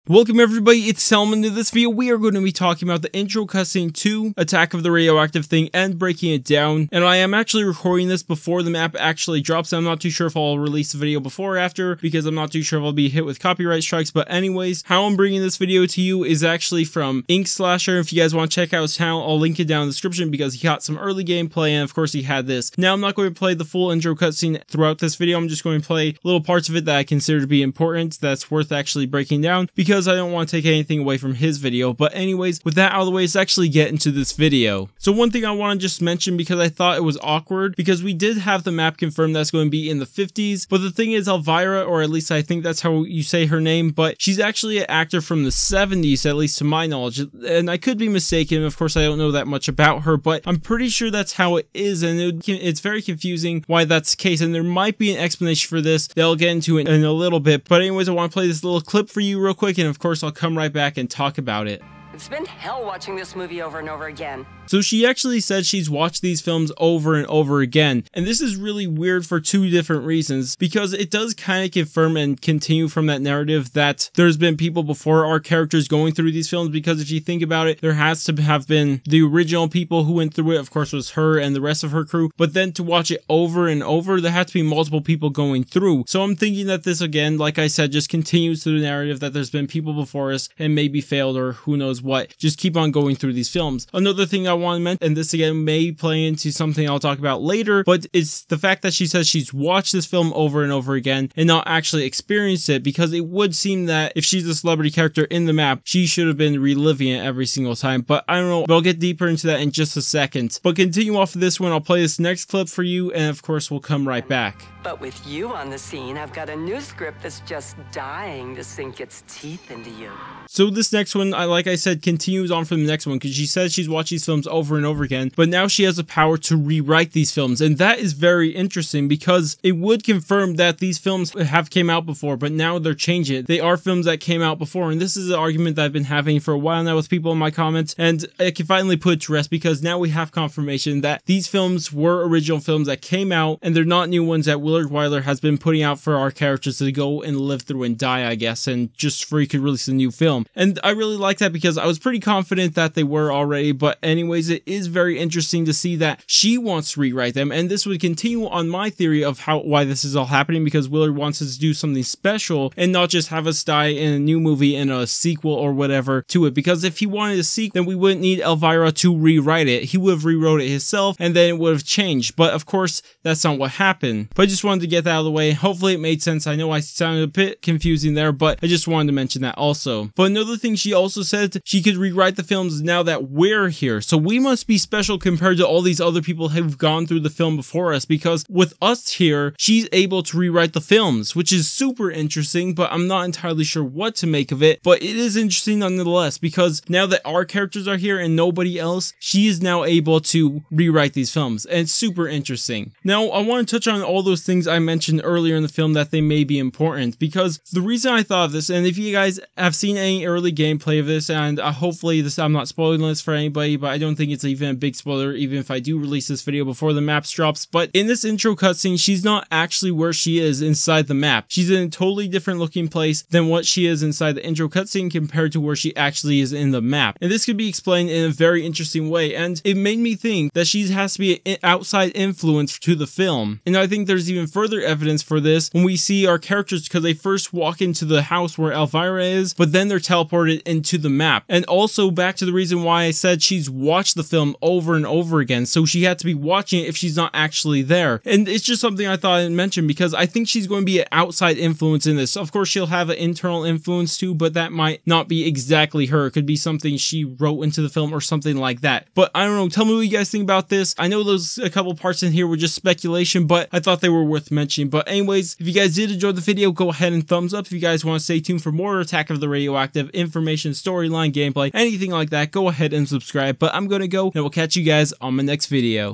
Welcome everybody, it's Salmon. In this video, we are going to be talking about the intro cutscene to Attack of the Radioactive thing and breaking it down. And I am actually recording this before the map actually drops. I'm not too sure if I'll release the video before or after, because I'm not too sure if I'll be hit with copyright strikes. But anyways, how I'm bringing this video to you is actually from Inkslasher. If you guys want to check out his channel, I'll link it down in the description because he got some early gameplay and of course he had this. Now I'm not going to play the full intro cutscene throughout this video. I'm just going to play little parts of it that I consider to be important, that's worth actually breaking down, because I don't want to take anything away from his video. But anyways, with that out of the way, let's actually get into this video. So one thing I want to just mention, because I thought it was awkward, because we did have the map confirmed that's going to be in the 50s, but the thing is, Elvira, or at least I think that's how you say her name, but she's actually an actor from the 70s, at least to my knowledge, and I could be mistaken. Of course I don't know that much about her, but I'm pretty sure that's how it is, and it's very confusing why that's the case, and there might be an explanation for this that I'll get into in a little bit. But anyways, I want to play this little clip for you real quick, and of course I'll come right back and talk about it. It's been hell watching this movie over and over again. So she actually said she's watched these films over and over again, and this is really weird for two different reasons, because it does kind of confirm and continue from that narrative that there's been people before our characters going through these films, because if you think about it, there has to have been the original people who went through it, of course was her and the rest of her crew, but then to watch it over and over, there had to be multiple people going through. So I'm thinking that this, again, like I said, just continues to the narrative that there's been people before us and maybe failed or who knows what, just keep on going through these films. Another thing I want to mention, and this again may play into something I'll talk about later, but it's the fact that she says she's watched this film over and over again and not actually experienced it, because it would seem that if she's a celebrity character in the map, she should have been reliving it every single time. But I don't know, but I'll get deeper into that in just a second. But continue off of this one, I'll play this next clip for you, and of course we'll come right back. But with you on the scene, I've got a new script that's just dying to sink its teeth into you. So this next one, like I said, continues on from the next one, because she says she's watched these films over and over again, but now she has the power to rewrite these films, and that is very interesting, because it would confirm that these films have came out before, but now they're changing it. They are films that came out before, and this is an argument that I've been having for a while now with people in my comments, and I can finally put it to rest, because now we have confirmation that these films were original films that came out, and they're not new ones that Willard Wyler has been putting out for our characters to go and live through and die, I guess, and just for he could release a new film. And I really like that, because I was pretty confident that they were already, but anyways, it is very interesting to see that she wants to rewrite them, and this would continue on my theory of why this is all happening, because Willard wants us to do something special and not just have us die in a new movie and a sequel or whatever to it, because if he wanted a sequel, then we wouldn't need Elvira to rewrite it. He would have rewrote it himself and then it would have changed, but of course that's not what happened. But I just wanted to get that out of the way. Hopefully it made sense. I know I sounded a bit confusing there, but I just wanted to mention that also. But another thing she also said, she could rewrite the films now that we're here, so we must be special compared to all these other people who've gone through the film before us, because with us here, she's able to rewrite the films, which is super interesting, but I'm not entirely sure what to make of it. But it is interesting nonetheless, because now that our characters are here and nobody else, she is now able to rewrite these films, and it's super interesting. Now I want to touch on all those things I mentioned earlier in the film that they may be important, because the reason I thought of this, and if you guys have seen any early gameplay of this, and hopefully this, I'm not spoiling this for anybody, but I don't think it's even a big spoiler even if I do release this video before the maps drops, but in this intro cutscene, she's not actually where she is inside the map. She's in a totally different looking place than what she is inside the intro cutscene compared to where she actually is in the map. And this could be explained in a very interesting way, and it made me think that she has to be an outside influence to the film. And I think there's even further evidence for this when we see our characters, because they first walk into the house where Elvira is, but then they're teleported into the map. And also back to the reason why I said she's watched the film over and over again, so she had to be watching it if she's not actually there. And it's just something I thought I'd mention, because I think she's going to be an outside influence in this. Of course she'll have an internal influence too, but that might not be exactly her. It could be something she wrote into the film or something like that. But I don't know, tell me what you guys think about this. I know those a couple parts in here were just speculation, but I thought they were worth mentioning. But anyways, if you guys did enjoy the video, go ahead and thumbs up. If you guys want to stay tuned for more Attack of the Radioactive information, storyline, gameplay, anything like that, go ahead and subscribe. But I'm gonna go, and we'll catch you guys on my next video.